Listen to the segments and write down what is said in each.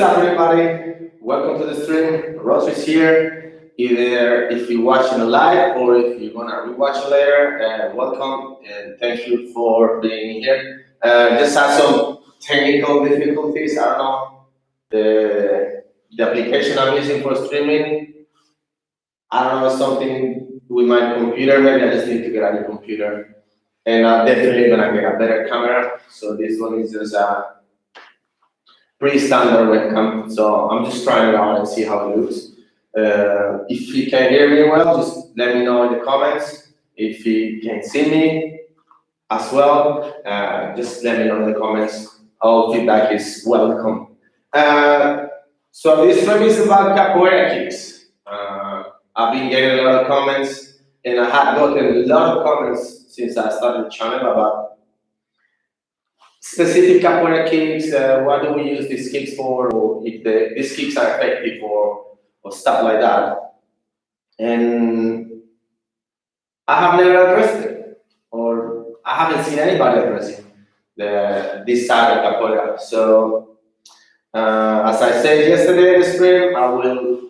up, everybody? Welcome to the stream. Ross is here. Either if you're watching live or if you're gonna rewatch it later, welcome and thank you for being here. Just had some technical difficulties. I don't know the application I'm using for streaming. I don't know something with my computer. Maybe I just need to get a new computer, and I'm definitely gonna get a better camera. So this one is just a pretty standard webcam, so I'm just trying it out and see how it looks. If you can hear me well, just let me know in the comments. If you can see me as well, just let me know in the comments. All feedback is welcome. So this stream is about capoeira kicks. I've been getting a lot of comments, and I have gotten a lot of comments since I started the channel about specific capoeira kicks, what do we use these kicks for, or if these kicks are effective or stuff like that. And I have never addressed it, or I haven't seen anybody addressing this side of capoeira. So, as I said yesterday in the stream, I will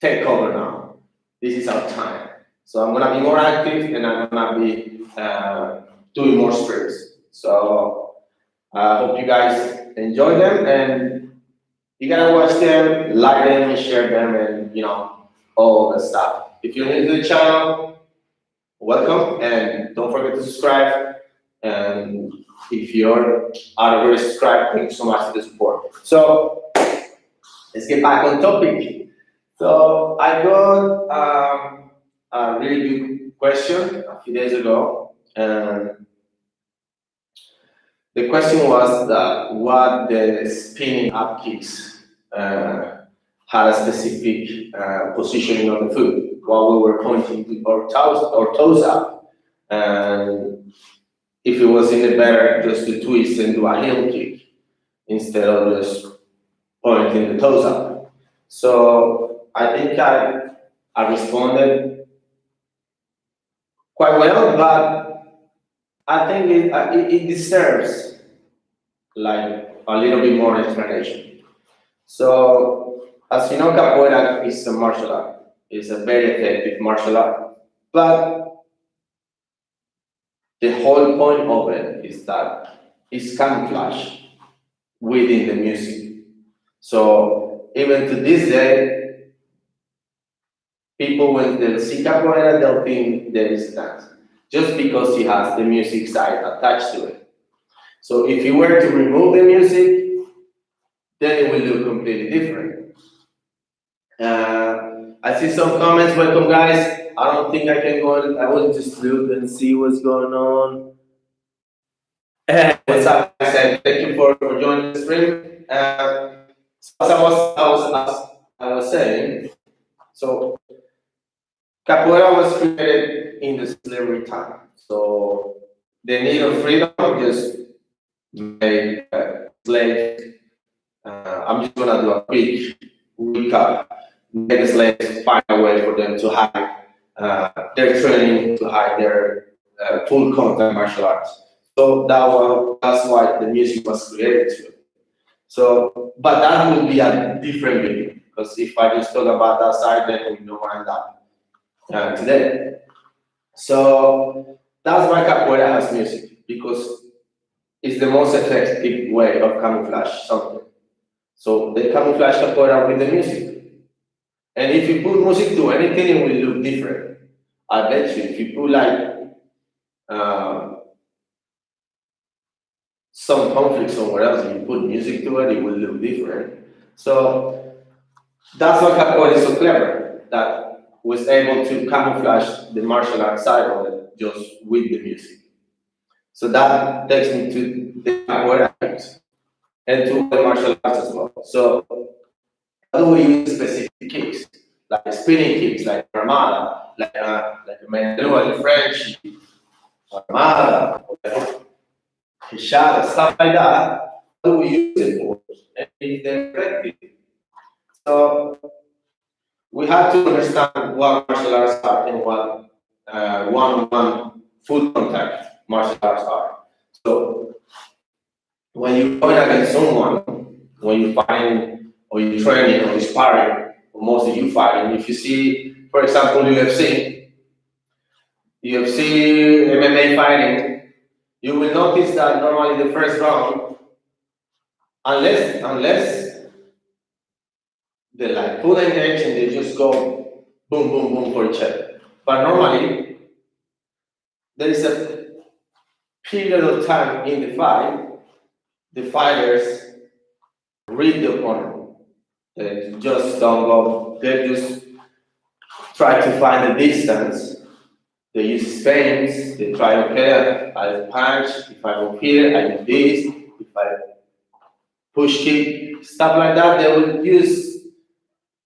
take over now. This is our time. So I'm gonna be more active and I'm gonna be doing more streams. So I hope you guys enjoy them, and you gotta watch them, like them, and share them, and all the stuff. If you're new to the channel, welcome, and don't forget to subscribe. And if you're already subscribed, thank you so much for the support. So let's get back on topic. So I got a really good question a few days ago, and the question was that what the spinning up kicks had a specific positioning on the foot while we were pointing our toes up, and if it was in the better just to twist and do a heel kick instead of just pointing the toes up. So I think I responded quite well, but I think it deserves like a little bit more explanation. So, as you know, capoeira is a martial art. It's a very effective martial art. But the whole point of it is that it's camouflage within the music. So, even to this day, people, when they see capoeira, they'll think there is a dance, just because it has the music side attached to it. So if you were to remove the music, then it will look completely different. I see some comments. Welcome, guys. I don't think I can go on. I will just look and see what's going on. What's up, guys? Thank you for joining the stream. So as I was saying, so capoeira was created in the slavery time. So the need of freedom just made slaves. I'm just gonna do a quick recap. Made the slaves find a way for them to hide their training, to hide their full contact martial arts. So that's why the music was created too. So, but that will be a different video, because if I just talk about that side, then we don't end up today. So that's why capoeira has music, because it's the most effective way of camouflage something. So they camouflage capoeira with the music. And if you put music to anything, it will look different. I bet you, if you put like some conflict somewhere else, and you put music to it, it will look different. So that's why capoeira is so clever, that was able to camouflage the martial art side of it just with the music. So that takes me to the capoeira kicks and to the martial arts as well. So how do we use specific kicks, like spinning kicks, like armada, like a manual in French, armada, shot, stuff like that? How do we use it for? And if they're effective. So we have to understand what martial arts are and what one-on-one full contact martial arts are. So when you're going against someone, when you're fighting, or you're training, or you're sparring, or mostly you fighting. If you see, for example, UFC, MMA fighting, you will notice that normally the first round, unless they like full engage and they just go boom, boom, boom for each other. But normally, there is a period of time in the fight, the fighters read the opponent. They just don't go, they just try to find the distance. They use feints, they try, okay, I punch, if I go here, I do this, if I push kick, stuff like that. They will use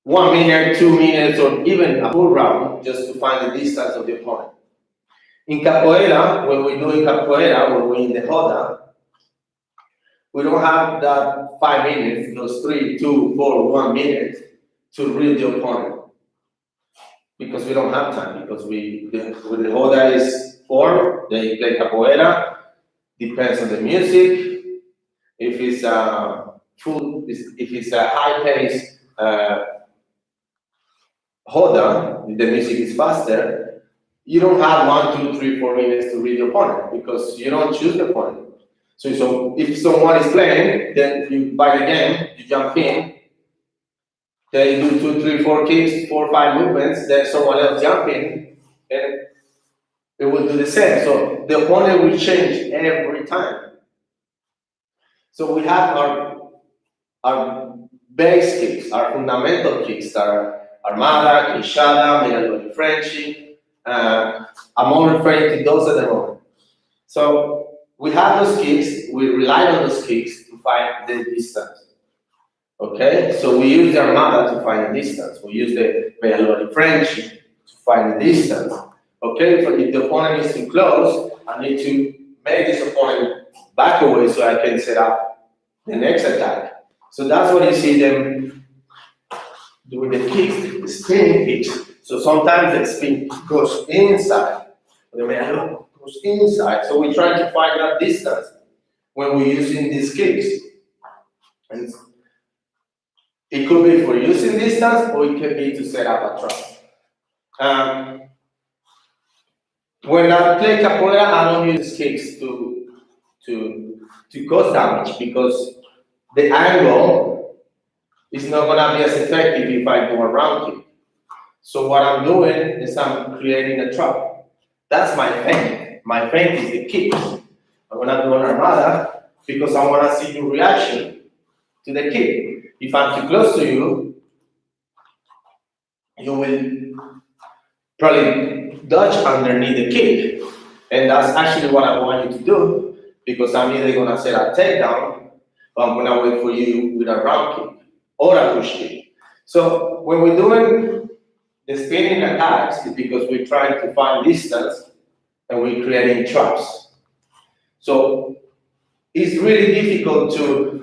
1 minute, 2 minutes, or even a full round just to find the distance of the opponent. In capoeira, when we do in capoeira, when we're in the roda, we don't have that 5 minutes, those 3, 2, 4, 1 minute to read the opponent. Because we don't have time, because when the roda is formed, they play capoeira, depends on the music. If it's a high pace roda, the music is faster, you don't have 1, 2, 3, 4 minutes to read the opponent, because you don't choose the opponent. So if someone is playing, then you buy the game, you jump in, they do 2, 3, 4 kicks, 4, 5 movements, then someone else jump in, and it will do the same. So the opponent will change every time. So we have our base kicks, our fundamental kicks, our Armada, Queixada, Megalodon Frenchy. I'm only referring to those at the moment. So we have those kicks, we rely on those kicks to find the distance. Okay, so we use the Armada to find the distance. We use the Megalodon Frenchy to find the distance. Okay, if the opponent is too close, I need to make this opponent back away so I can set up the next attack. So that's what you see them doing the kicks, the spinning kicks. So sometimes the spin goes inside, the Megalodon goes inside. So we try to find that distance when we're using these kicks. And it could be for using distance, or it can be to set up a trap. When I play capoeira, I don't use kicks to cause damage, because the angle is not going to be as effective if I do a round kick. So what I'm doing is I'm creating a trap. That's my feint. My feint is the kick. I'm going to do an Armada because I want to see your reaction to the kick. If I'm too close to you, you will probably dodge underneath the kick. And that's actually what I want you to do, because I'm either going to set a takedown, or I'm going to wait for you with a round kick or a push kick. So when we're doing the spinning attacks, it's because we're trying to find distance and we're creating traps. So it's really difficult to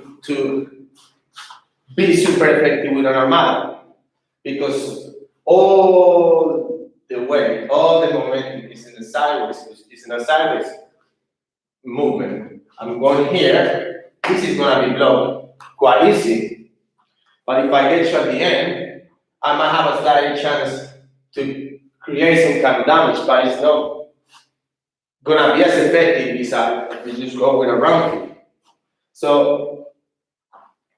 be super effective with an Armada, because all the weight, all the momentum is in the sideways movement. I'm going here, this is going to be blown quite easy, but if I get you at the end, I might have a slight chance to create some kind of damage, but it's not going to be as effective as you just go with a round kick. So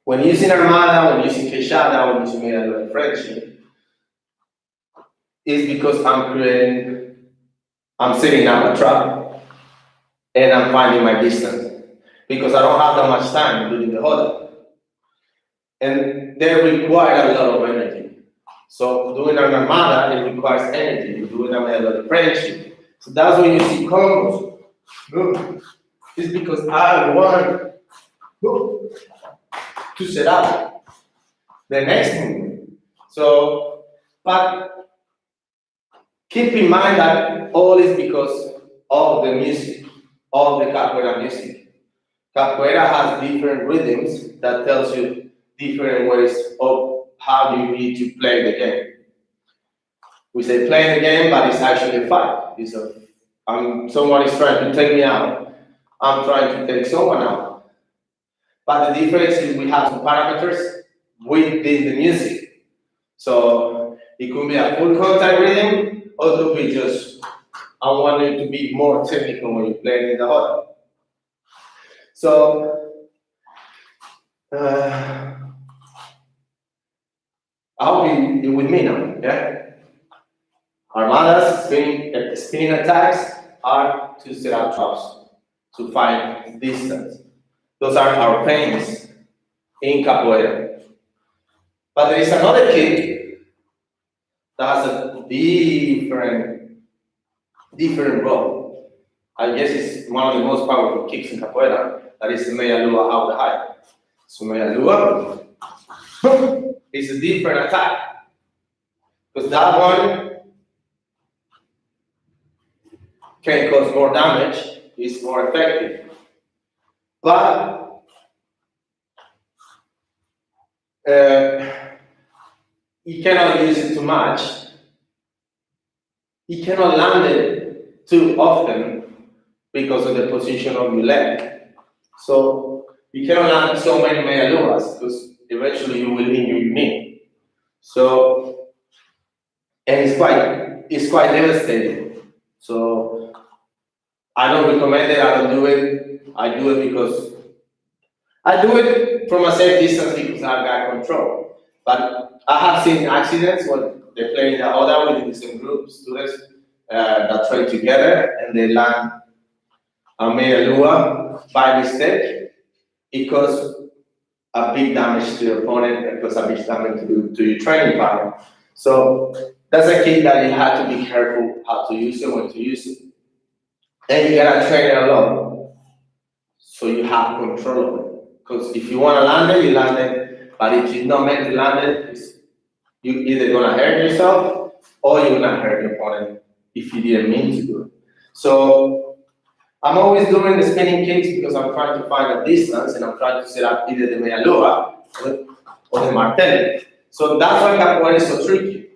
when using Armada, when using Queixada, when using Megalodon Frenchy, it's because I'm setting up a trap and I'm finding my distance, because I don't have that much time doing the roda. And they require a lot of energy. So doing an Armada, it requires energy. Doing a Megalodon Frenchy. So that's when you see combos. It's because I want to set up the next movement. So, but keep in mind that all is because of the music, of the capoeira music. Capoeira has different rhythms that tells you different ways of how you need to play the game. We say play the game, but it's actually a fight. Someone is trying to take me out. I'm trying to take someone out. But the difference is we have some parameters within the music. So it could be a full contact rhythm, or it could be just, I want it to be more technical when you play in the huddle. So, I hope you with me now, yeah? Armadas, spinning attacks are to set up traps, to find distance. Those are our pains in capoeira. But there is another kick that has a different role. I guess it's one of the most powerful kicks in capoeira. That is the meia lua out the high. So meia lua is a different attack. Because that one can cause more damage, is more effective. But you cannot use it too much. You cannot land it too often because of the position of your leg. So you cannot land so many meia luas because eventually you will injure your knee. So, and it's quite devastating. So I don't recommend it, I don't do it. I do it because I do it from a safe distance because I've got control. But I have seen accidents when they play in the other with the same group, students that train together and they land a meia lua by mistake. It causes a big damage to your opponent and causes a big damage to your training partner. So that's a key that you have to be careful how to use it, when to use it. And you gotta train it alone, so you have control of it. Because if you want to land it, you land it. But if you're not meant to land it, you're either gonna hurt yourself or you're gonna hurt your opponent if you didn't mean to do it. So I'm always doing the spinning kicks because I'm trying to find a distance and I'm trying to set up either the meia lua or the martello. So that's why capoeira is so tricky.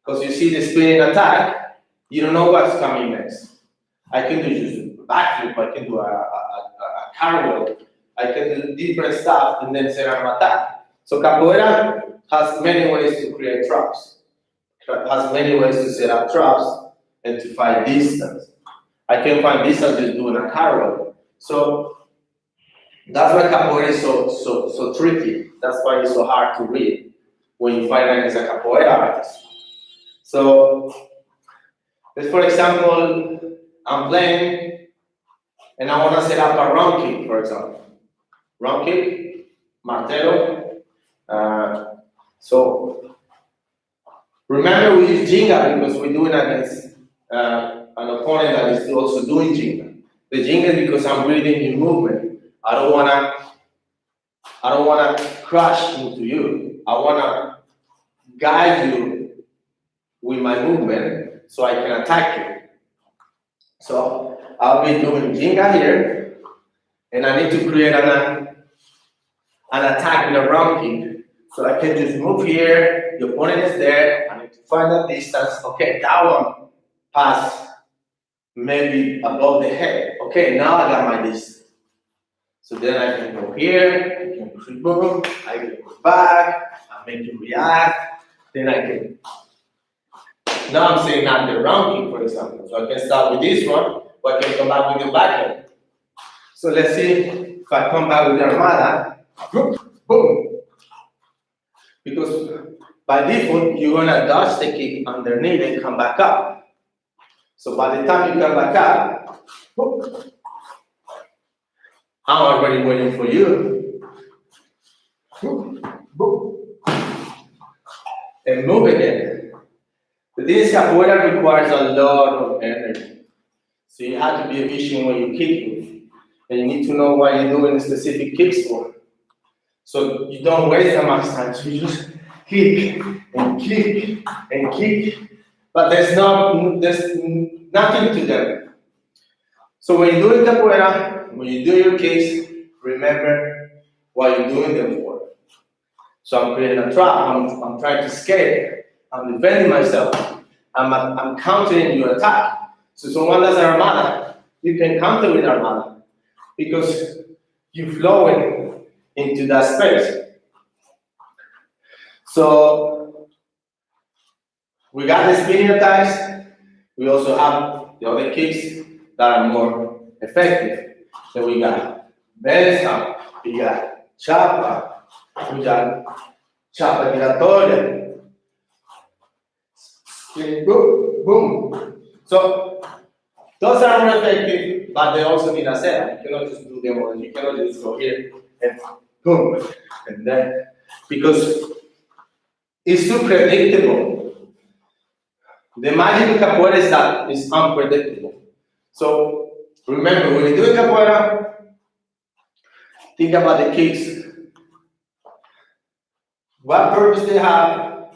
Because you see the spinning attack, you don't know what's coming next. I can do just a backflip, I can do a cartwheel, I can do different stuff and then set up an attack. So capoeira has many ways to create traps. It has many ways to set up traps and to find distance. I can find distance just doing a cartwheel. So that's why capoeira is so tricky. That's why it's so hard to read when you find out as a capoeira artist. So, let's for example, I'm playing and I want to set up a round kick, for example. Round kick, martello. So, remember we use jinga because we're doing against an opponent that is also doing jinga. The jinga is because I'm reading your movement. I don't wanna crash into you. I wanna guide you with my movement so I can attack you. So I'll be doing jinga here, and I need to create an attack with a round kick. So I can just move here, the opponent is there, I need to find that distance. Okay, that one passed maybe above the head. Okay, now I got my distance. So then I can go here, I can push boom, I can go back, I make you react, then I can. Now I'm saying not the round kick, for example. So I can start with this one, or I can come back with the backhand. So let's see if I come back with the armada, boom. Because by default, you're gonna dodge the kick underneath and come back up. So by the time you come back up, boom, I'm already waiting for you. Boom, boom. And move again. But this capoeira requires a lot of energy. So you have to be efficient when you're kicking. And you need to know what you're doing specific kicks for. So you don't waste that much time. So you just kick and kick and kick. But there's nothing to them. So when you're doing capoeira, when you do your kicks, remember what you're doing them for. So I'm creating a trap, I'm trying to escape, I'm defending myself, I'm countering your attack. So someone does an armada, you can counter with armada because you're flowing into that space. So we got the spinning attacks. We also have the other kicks that are more effective. So we got benza, we got chapa, we got chapa giratoria, boom, boom. So those are more effective, but they also need a setup. You cannot just do them all. You cannot just go here and boom, and then, because it's too predictable. The magic of capoeira is that it's unpredictable. So remember, when you're doing capoeira, think about the kicks. What purpose they have,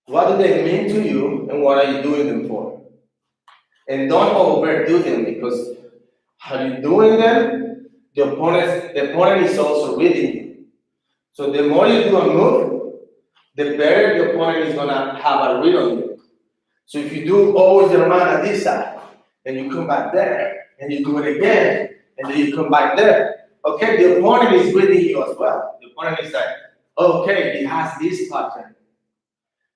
what do they mean to you, and what are you doing them for? And don't overdo them, because how you doing them, the opponent is also reading you. So the more you do a move, the better the opponent is gonna have a read on you. So if you do always the run this side, and you come back there, and you do it again, and then you come back there, okay, the opponent is reading you as well. The opponent is like, okay, he has this pattern.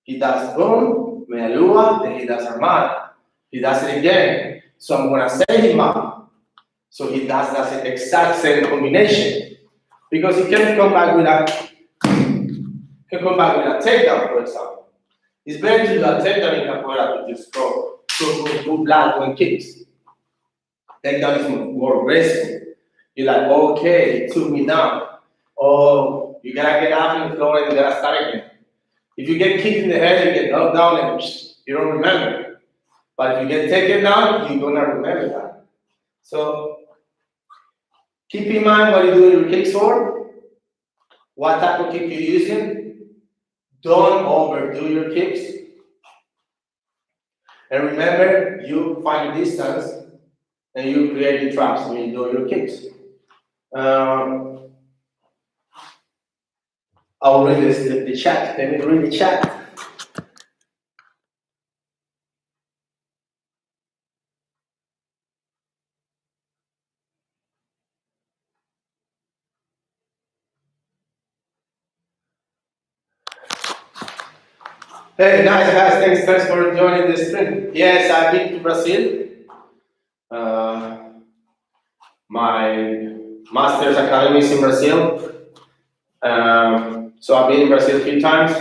He does boom, me alua, then he does armada. He does it again, so I'm gonna send him up. So he does that exact same combination. Because he can come back with a takedown, for example. It's better to do a takedown in capoeira to just go blank when kicks. Takedown is more graceful. You're like, okay, he took me down. Oh, you gotta get out and floor and you gotta start again. If you get kicked in the head, you get knocked down and you don't remember. But if you get taken down, you're gonna remember that. So keep in mind what you're doing your kicks for, what type of kick you're using. Don't overdo your kicks. And remember, you find distance and you create the traps when you do your kicks. I'll read the chat. Let me read the chat. Hey, nice guys, thanks for joining the stream. Yes, I've been to Brazil. My master's academy is in Brazil. So I've been in Brazil a few times.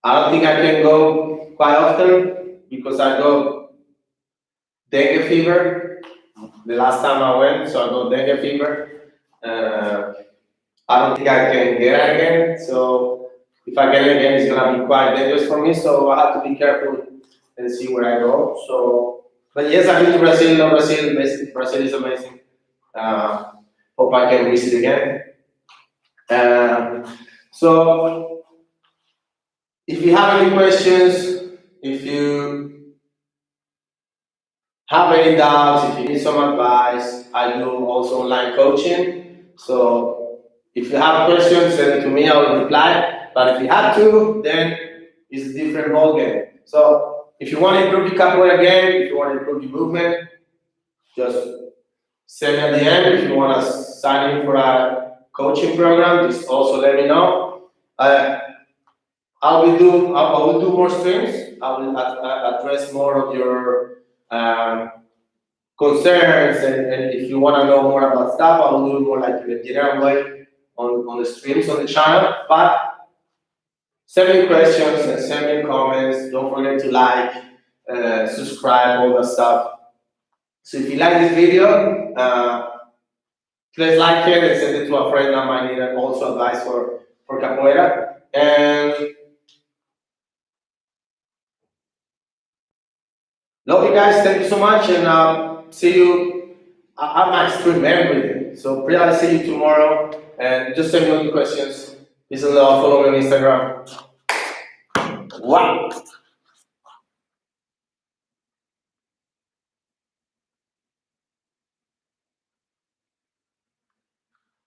I don't think I can go quite often because I got dengue fever the last time I went, so I got dengue fever. I don't think I can get it again, so if I get it again, it's gonna be quite dangerous for me, so I have to be careful and see where I go. So, but yes, I've been to Brazil. No, Brazil is amazing. Hope I can visit again. So, if you have any questions, if you have any doubts, if you need some advice, I do also online coaching. So, if you have questions, send it to me, I will reply. But if you have to, then it's a different ballgame. So, if you want to improve your capoeira game, if you want to improve your movement, just send me at the end. If you want to sign in for a coaching program, just also let me know. I will do more streams. I will address more of your concerns, and if you want to know more about stuff, I will do it more like in a general way on the streams on the channel. But send me questions and send me comments. Don't forget to like, subscribe, all that stuff. So if you like this video, please like it and send it to a friend that might need also advice for capoeira. And love you guys, thank you so much, and see you. I might stream everything, so pretty I'll see you tomorrow. And just send me all your questions. Peace and love, follow me on Instagram. Wow.